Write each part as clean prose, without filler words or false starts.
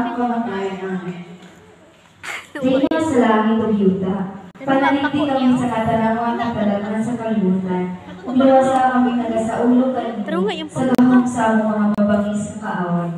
among kamatayan. Amen. Reina sa langit o yuta, panaligdi kami sa katanangan at talagman sa kalibutan. Ugliwasa kami nagasaulog kanito sa gahong sa among mga mabangis sa kaaway.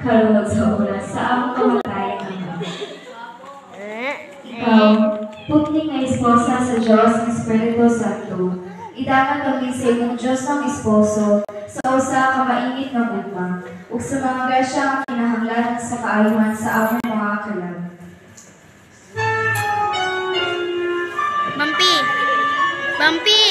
Karunag sa oras sa among kamatayan. Ikaw, putling nga esposa sa Diyos ng Espiritu Santo, idaman kami sa imong Diyos ng esposo sa usa ka mainit nga gugma, ug sa mga grasya ang kinahanglan sa kaayuhan sa among mga kalag. Bampi! Bampi!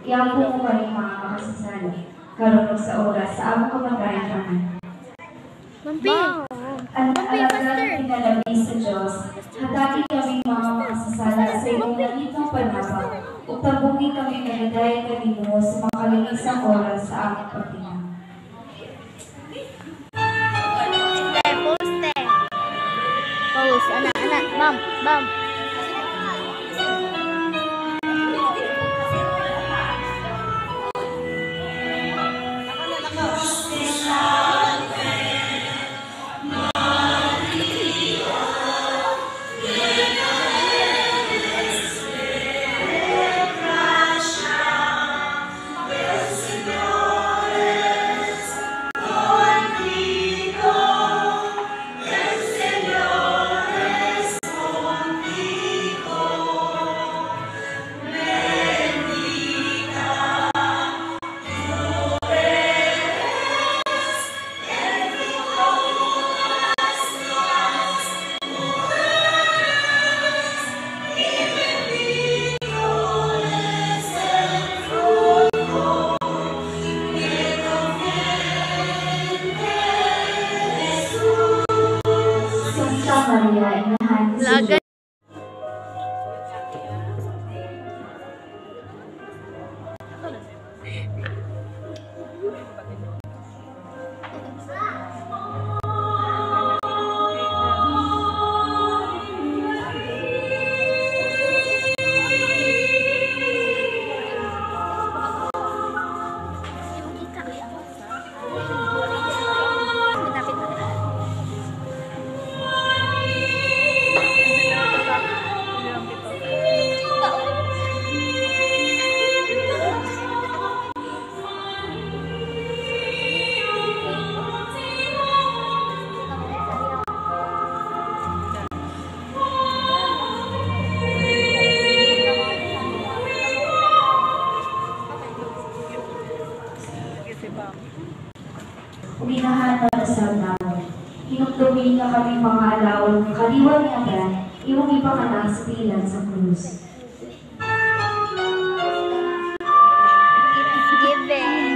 Iampo mo kami mga makasasala, karunag sa oras sa among kamatayan. Amen. Ang alagang pinalabay sa Diyos, hatagi kami mga makasasala sa iyong nalitong panabang, upang kami nagadayan kanimo sa makalilisang oras sa among pagtinang. Pause, anak, bam. Ug inahatag usab namon. Hinugdumi nga kaming mga alawon nga kaliwan niya ba, imong ipanganak sa pilan sa krus. Given.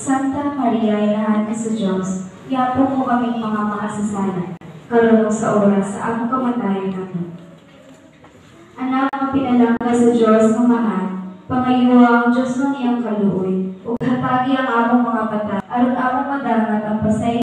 Santa Maria, inahan ka sa Diyos, iapon mo kaming mga makasasala, karunong sa oras sa among kamatayan namin. Anak, nga pinalangga sa Diyos ng mahal, pangayuha ang Diyos ng iyang kaluoy, ug hatagi ang among mga bata, aron among madangat ang pasay